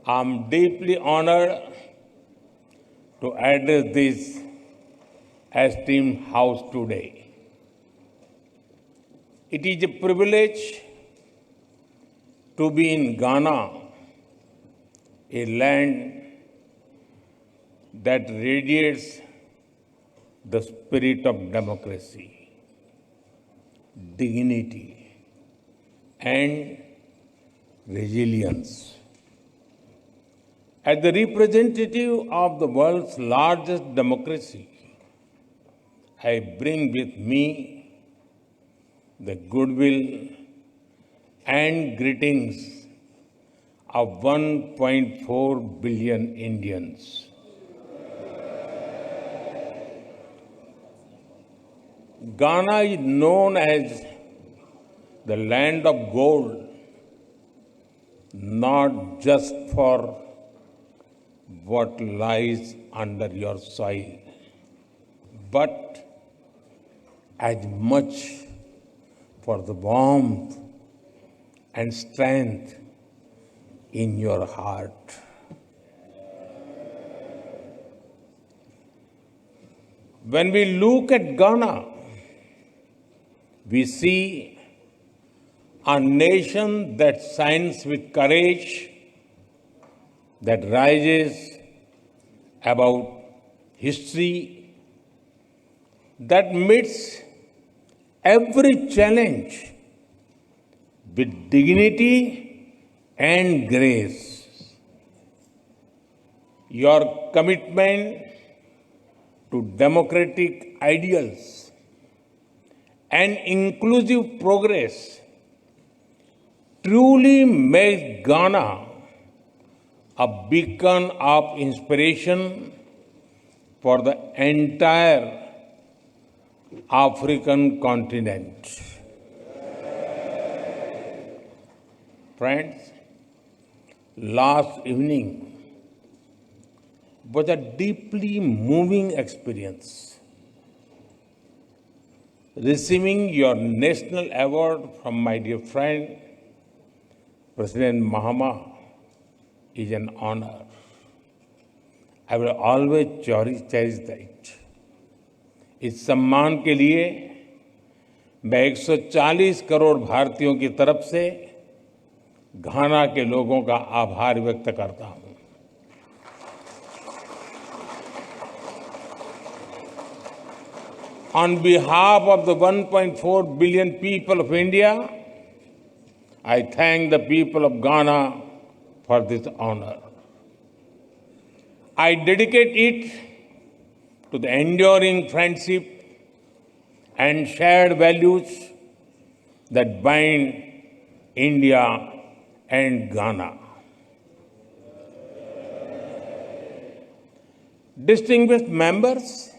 I'm deeply honored to address this esteemed House today. It is a privilege to be in Ghana, a land that radiates the spirit of democracy, dignity, and resilience. As the representative of the world's largest democracy, I bring with me the goodwill and greetings of 1.4 billion Indians. Ghana is known as the land of gold, not just for what lies under your soil, but as much for the warmth and strength in your heart. When we look at Ghana, we see a nation that shines with courage, that rises above history, that meets every challenge with dignity and grace. Your commitment to democratic ideals and inclusive progress truly makes Ghana a beacon of inspiration for the entire African continent. Friends, last evening was a deeply moving experience. Receiving your national award from my dear friend, President Mahama, is an honor. I will always cherish that. इस सम्मान के लिए मैं 140 करोड़ भारतीयों की तरफ से घाना के लोगों का आभार व्यक्त करता हूं। On behalf of the 1.4 billion people of India, I thank the people of Ghana for this honor. I dedicate it to the enduring friendship and shared values that bind India and Ghana. Distinguished members,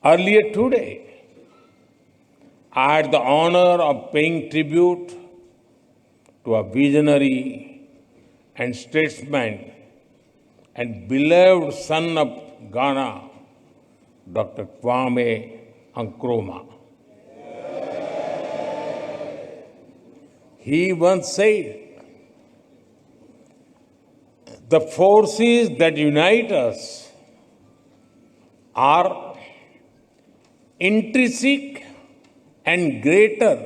earlier today, I had the honor of paying tribute to a visionary and statesman and beloved son of Ghana, Dr. Kwame Nkrumah. He once said, "The forces that unite us are intrinsic and greater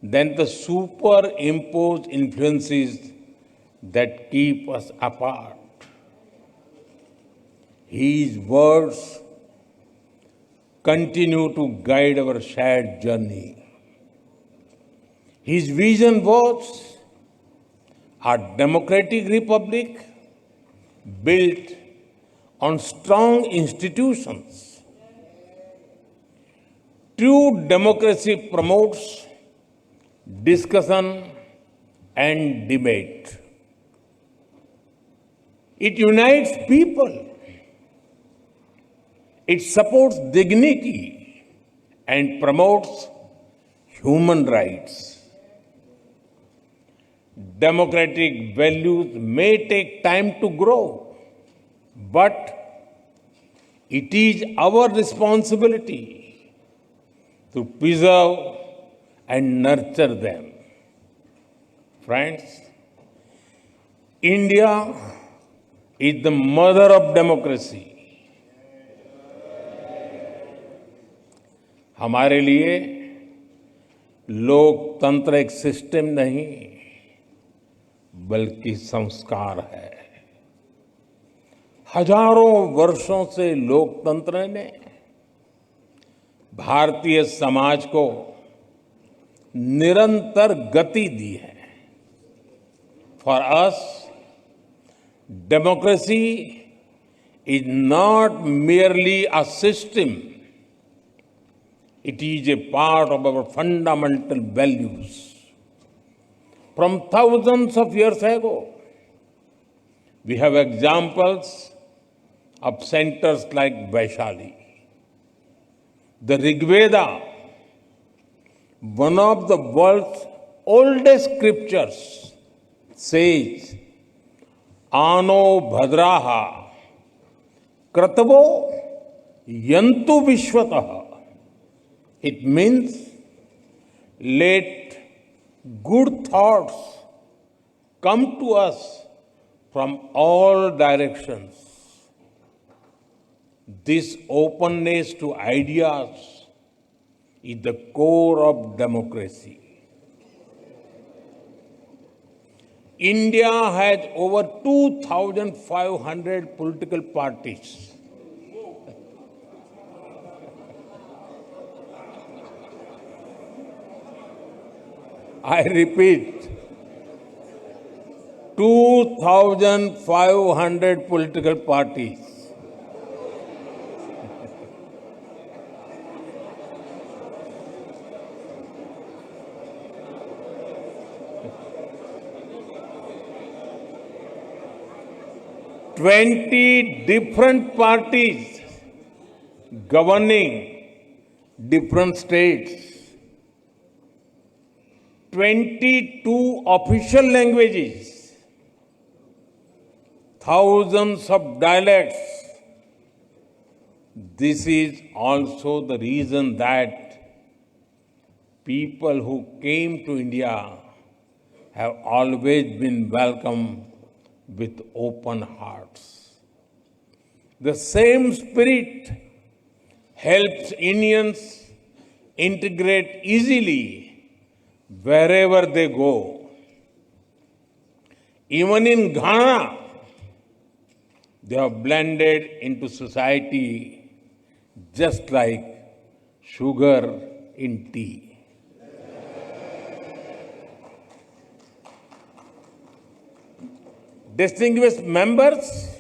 than the superimposed influences that keep us apart." His words continue to guide our shared journey. His vision was a democratic republic built on strong institutions. True democracy promotes discussion and debate. It unites people. It supports dignity and promotes human rights. Democratic values may take time to grow, but it is our responsibility to preserve and nurture them. Friends, India is the mother of democracy. हमारे लिए लोकतंत्र एक system नहीं बल्कि संस्कार है। हजारों वर्षों से लोकतंत्र ने भारतीय समाज को निरंतर गति दी है। For us democracy is not merely a system, it is a part of our fundamental values. From thousands of years ago, we have examples of centers like Vaishali. The Rig Veda, one of the world's oldest scriptures, says, Ano bhadraha kratavo yantu vishwataha. It means let good thoughts come to us from all directions. This openness to ideas is the core of democracy. India has over 2,500 political parties. I repeat, 2,500 political parties. Twenty different parties governing different states. 22 official languages, thousands of dialects. This is also the reason that people who came to India have always been welcomed with open hearts. The same spirit helps Indians integrate easily wherever they go. Even in Ghana, they have blended into society just like sugar in tea. Distinguished members,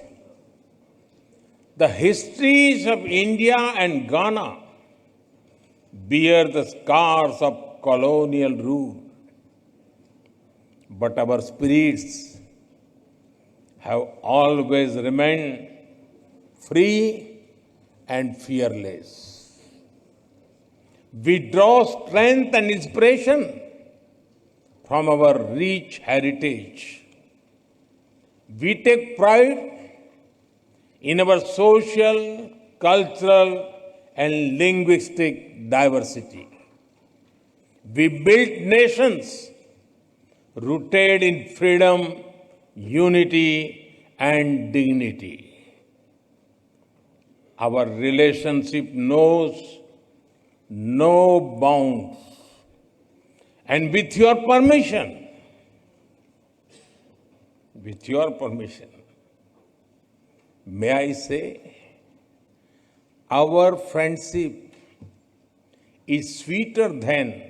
the histories of India and Ghana bear the scars of colonial rule, but our spirits have always remained free and fearless. We draw strength and inspiration from our rich heritage. We take pride in our social, cultural, and linguistic diversity. We built nations rooted in freedom, unity, and dignity. Our relationship knows no bounds. And with your permission, may I say, our friendship is sweeter than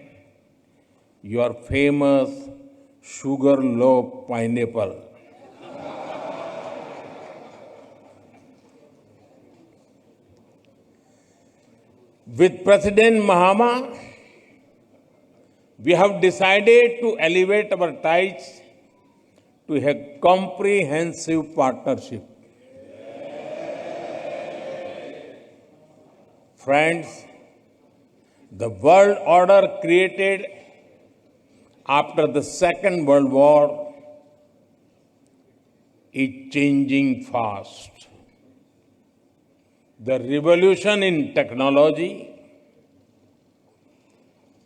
your famous sugar-loaf pineapple. With President Mahama, we have decided to elevate our ties to a comprehensive partnership. Friends, the world order created after the Second World War is changing fast. The revolution in technology,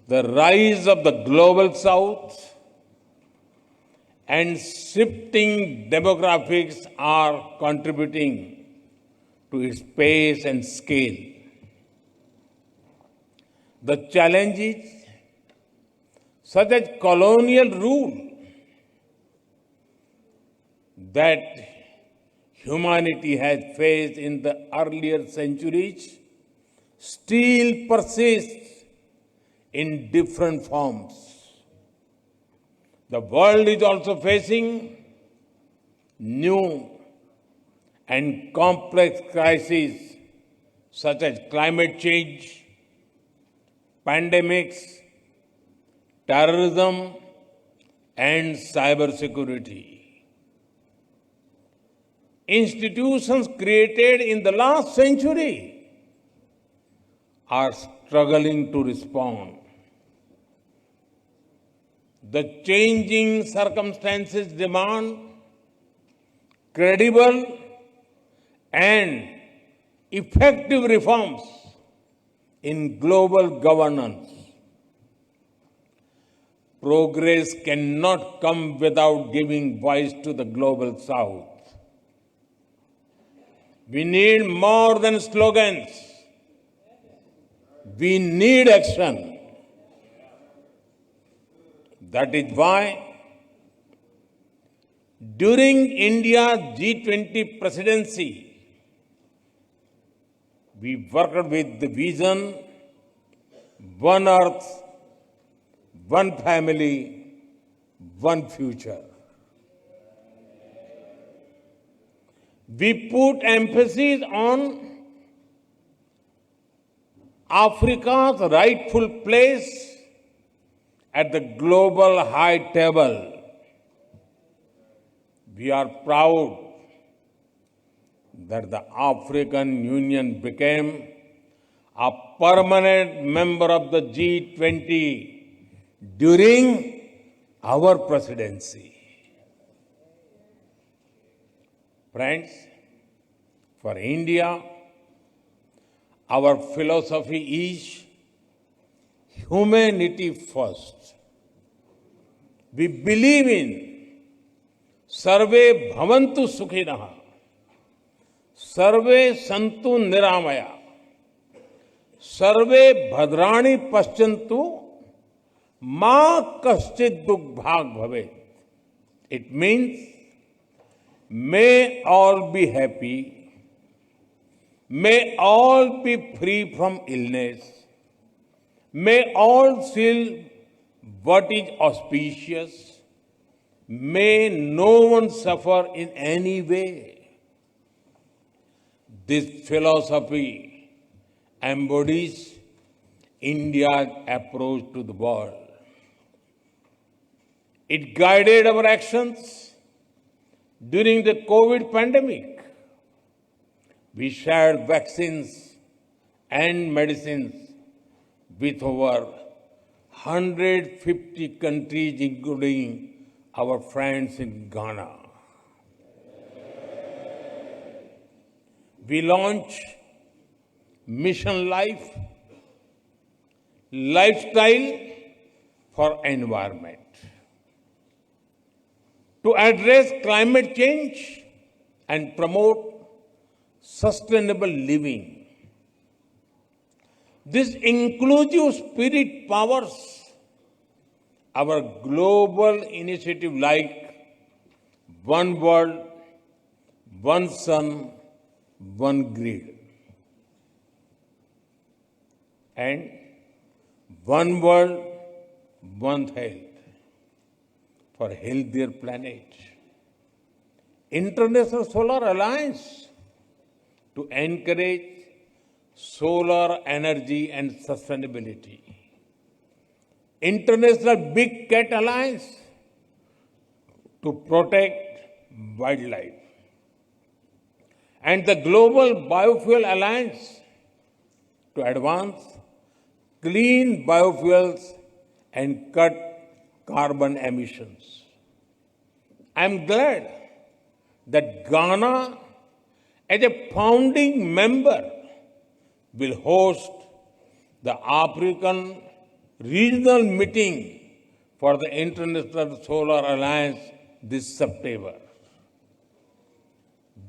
the rise of the global south, and shifting demographics are contributing to its pace and scale. The challenges, such as colonial rule, that humanity has faced in the earlier centuries, still persist in different forms. The world is also facing new and complex crises such as climate change, pandemics, terrorism, and cybersecurity. Institutions created in the last century are struggling to respond. The changing circumstances demand credible and effective reforms in global governance. Progress cannot come without giving voice to the global south. We need more than slogans. We need action. That is why, during India's G20 presidency, we worked with the vision One Earth, One Family, One Future. We put emphasis on Africa's rightful place at the global high table. We are proud that the African Union became a permanent member of the G20 during our presidency. Friends, for India, our philosophy is humanity first. We believe in Sarve Bhavantu Sukhinah, Sarve Santu Niramaya, Sarve Bhadrani Paschantu, Ma Kaschid Dukh Bhag Bhavet. It means, may all be happy, may all be free from illness, may all feel what is auspicious, may no one suffer in any way. This philosophy embodies India's approach to the world. It guided our actions during the COVID pandemic. We shared vaccines and medicines with over 150 countries, including our friends in Ghana. We launched Mission Life, Lifestyle for Environment, to address climate change and promote sustainable living. This inclusive spirit powers our global initiative like One World, One Sun, One Grid, and One World, One Health for a healthier planet. International Solar Alliance to encourage solar energy and sustainability. International Big Cat Alliance to protect wildlife. And the Global Biofuel Alliance to advance clean biofuels and cut carbon emissions. I am glad that Ghana, as a founding member, will host the African Regional Meeting for the International Solar Alliance this September.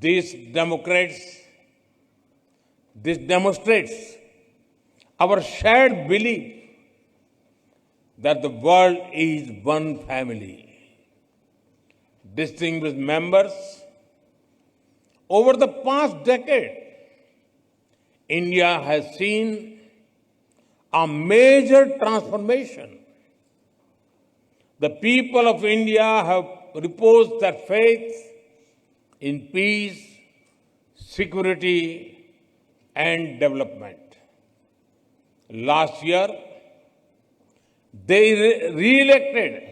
This demonstrates our shared belief that the world is one family. Distinguished members, over the past decade, India has seen a major transformation. The people of India have reposed their faith in peace, security, and development. Last year, they re-elected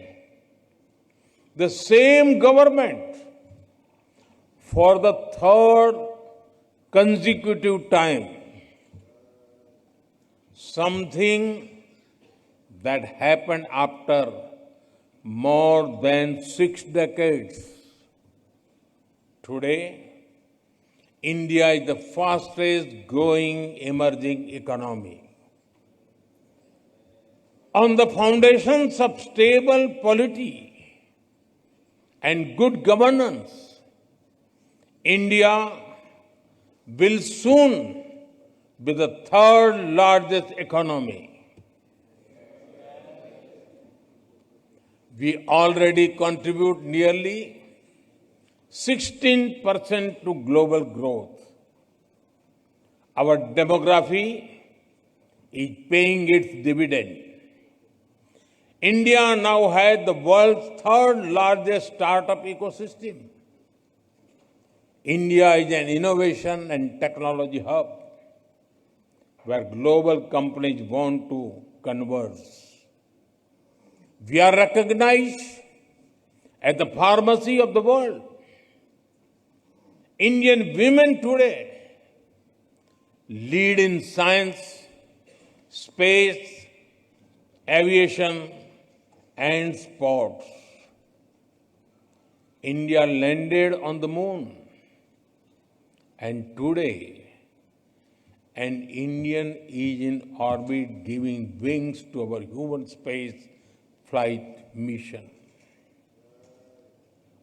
the same government for the third consecutive time, something that happened after more than 6 decades. Today, India is the fastest growing emerging economy. On the foundations of stable polity and good governance, India will soon be the third largest economy. We already contribute nearly 16% to global growth. Our demography is paying its dividend. India now has the world's third largest startup ecosystem. India is an innovation and technology hub where global companies want to converge. We are recognized as the pharmacy of the world. Indian women today lead in science, space, aviation, and sports. India landed on the moon, and today an Indian is in orbit giving wings to our human space flight mission.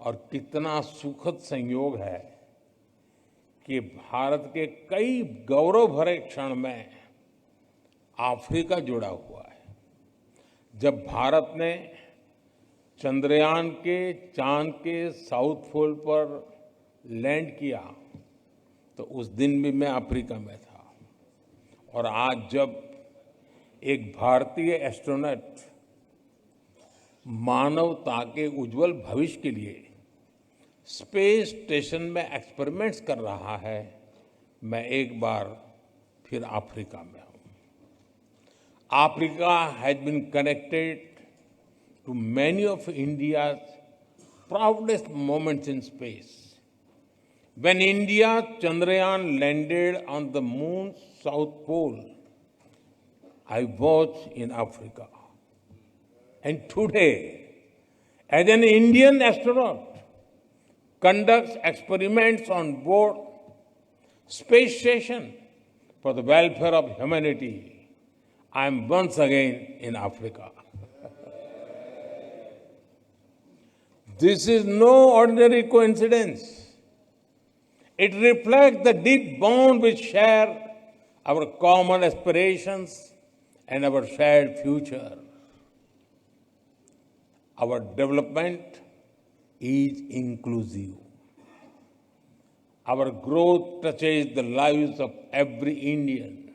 और कितना सुखद संयोग है कि भारत के कई गौरव भरे क्षण में अफ्रीका जुड़ा हुआ है। जब भारत ने चंद्रयान के चांद के साउथ पोल पर लैंड किया तो उस दिन भी मैं अफ्रीका में था। और आज जब एक भारतीय एस्ट्रोनॉट मानवता के उज्जवल भविष्य के लिए स्पेस स्टेशन में एक्सपेरिमेंट्स कर रहा है, मैं एक बार फिर अफ्रीका में हूं। Africa has been connected to many of India's proudest moments in space. When India's Chandrayaan landed on the moon's south pole, I was in Africa. And today, as an Indian astronaut conducts experiments on board space station for the welfare of humanity, I am once again in Africa. This is no ordinary coincidence. It reflects the deep bond we share, our common aspirations, and our shared future. Our development is inclusive. Our growth touches the lives of every Indian.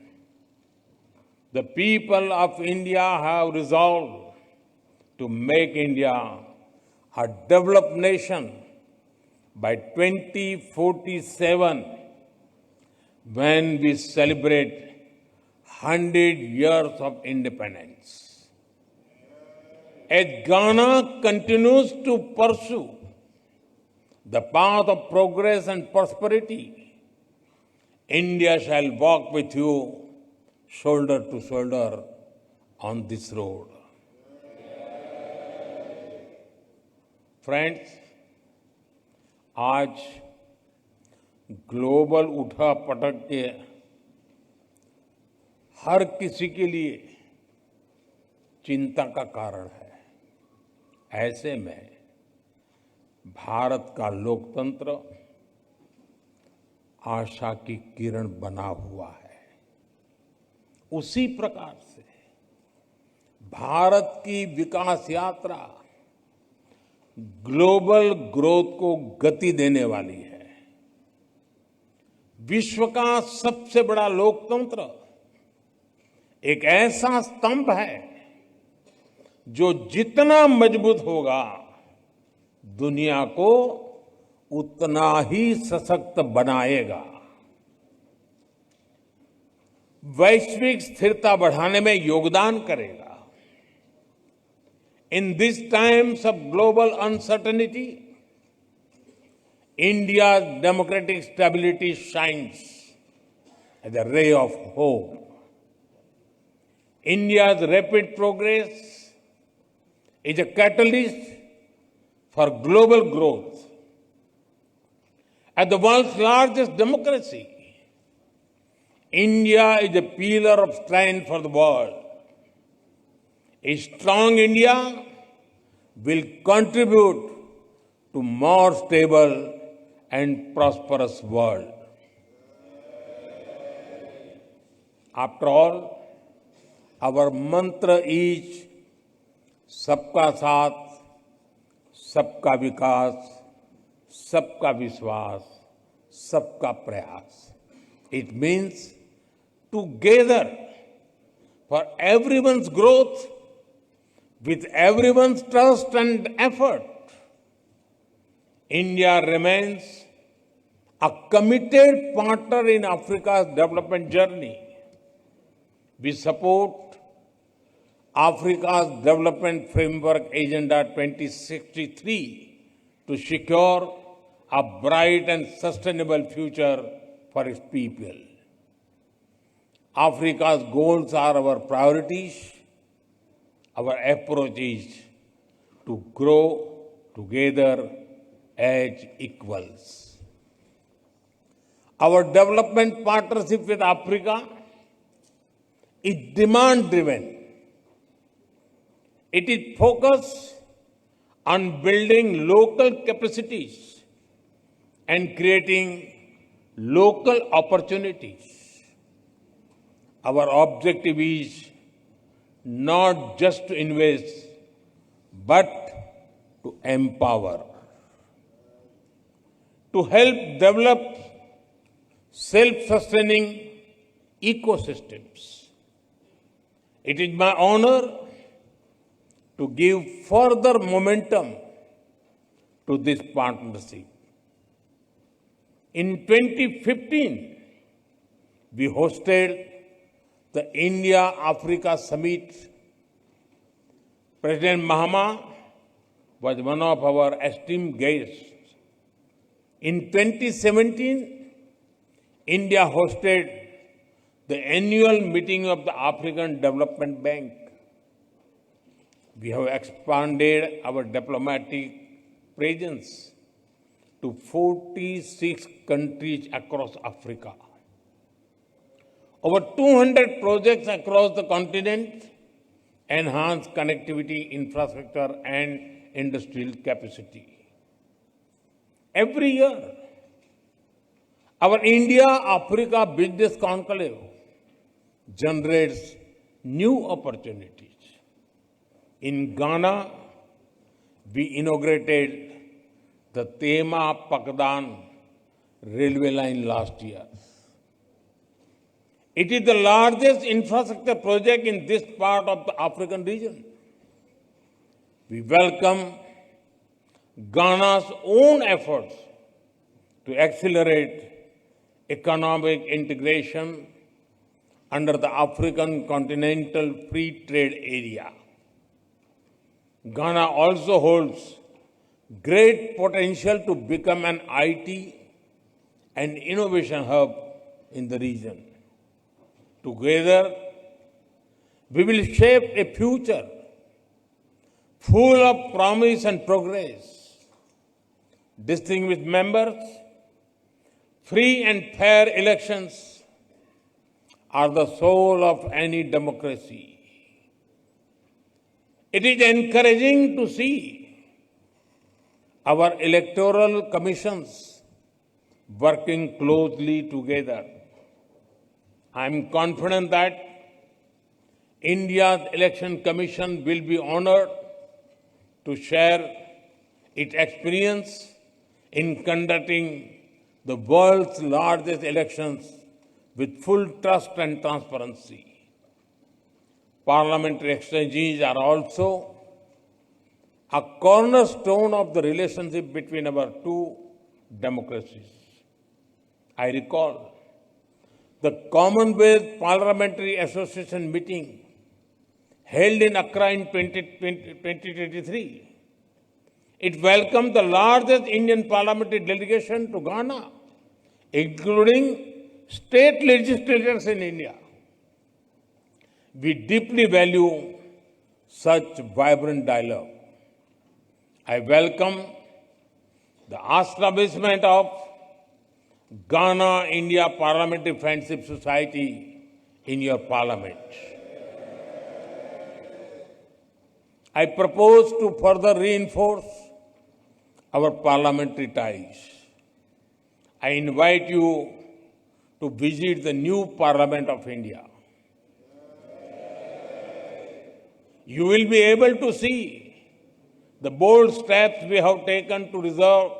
The people of India have resolved to make India a developed nation by 2047 when we celebrate 100 years of independence. As Ghana continues to pursue the path of progress and prosperity, India shall walk with you shoulder to shoulder on this road. Friends, आज global उठापटक के हर किसी के लिए चिंता का कारण है। ऐसे में भारत का लोकतंत्र आशा की किरण बना हुआ है। उसी प्रकार से भारत की विकास यात्रा ग्लोबल ग्रोथ को गति देने वाली है। विश्व का सबसे बड़ा लोकतंत्र एक ऐसा स्तंभ है जो जितना मजबूत होगा दुनिया को उतना ही सशक्त बनाएगा, वैश्विक स्थिरता बढ़ाने में योगदान करेगा। In these times of global uncertainty, India's democratic stability shines as a ray of hope. India's rapid progress is a catalyst for global growth. As the world's largest democracy, India is a pillar of strength for the world. A strong India will contribute to more stable and prosperous world. After all, our mantra is सबका साथ, सबका विकास, सबका विश्वास, सबका प्रयास. It means together for everyone's growth, with everyone's trust and effort. India remains a committed partner in Africa's development journey. We support Africa's Development Framework Agenda 2063 to secure a bright and sustainable future for its people. Africa's goals are our priorities. Our approach is to grow together as equals. Our development partnership with Africa is demand-driven. It is focused on building local capacities and creating local opportunities. Our objective is not just to invest, but to empower, to help develop self-sustaining ecosystems. It is my honor to give further momentum to this partnership. In 2015, we hosted the India-Africa Summit. President Mahama was one of our esteemed guests. In 2017, India hosted the annual meeting of the African Development Bank. We have expanded our diplomatic presence to 46 countries across Africa. Over 200 projects across the continent enhance connectivity, infrastructure, and industrial capacity. Every year, our India-Africa Business Conclave generates new opportunities. In Ghana, we inaugurated the Tema-Pakdan railway line last year. It is the largest infrastructure project in this part of the African region. We welcome Ghana's own efforts to accelerate economic integration under the African Continental Free Trade Area. Ghana also holds great potential to become an IT and innovation hub in the region. Together, we will shape a future full of promise and progress. Distinguished members, free and fair elections are the soul of any democracy. It is encouraging to see our electoral commissions working closely together. I am confident that India's Election Commission will be honored to share its experience in conducting the world's largest elections with full trust and transparency. Parliamentary exchanges are also a cornerstone of the relationship between our two democracies. I recall the Commonwealth Parliamentary Association meeting held in Accra in 2023. It welcomed the largest Indian parliamentary delegation to Ghana, including state legislators in India. We deeply value such vibrant dialogue. I welcome the establishment of Ghana-India Parliamentary Friendship Society in your parliament. I propose to further reinforce our parliamentary ties. I invite you to visit the new Parliament of India. You will be able to see the bold steps we have taken to reserve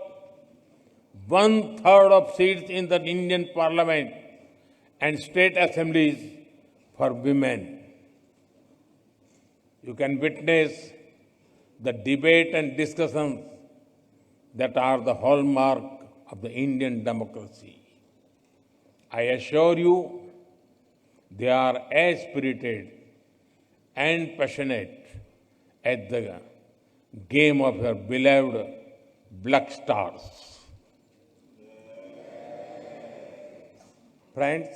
1/3 of seats in the Indian Parliament and state assemblies for women. You can witness the debate and discussions that are the hallmark of the Indian democracy. I assure you, they are as spirited and passionate as the game of your beloved Black Stars. Friends,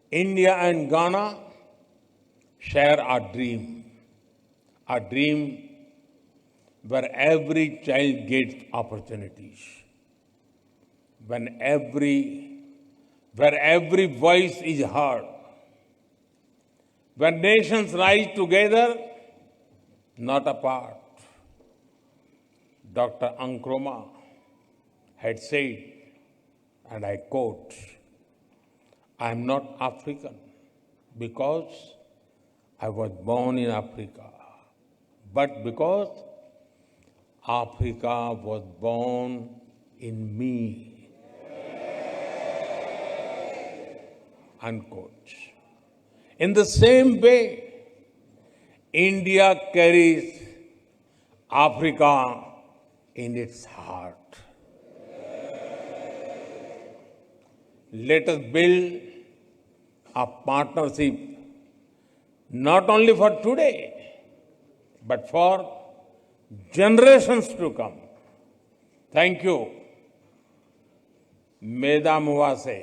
India and Ghana share a dream where every child gets opportunities, where every voice is heard, where nations rise together, not apart. Dr. Nkrumah had said, and I quote, "I am not African because I was born in Africa, but because Africa was born in me." Unquote. In the same way, India carries Africa in its heart. Let us build a partnership not only for today, but for generations to come. Thank you. Medha Muwase.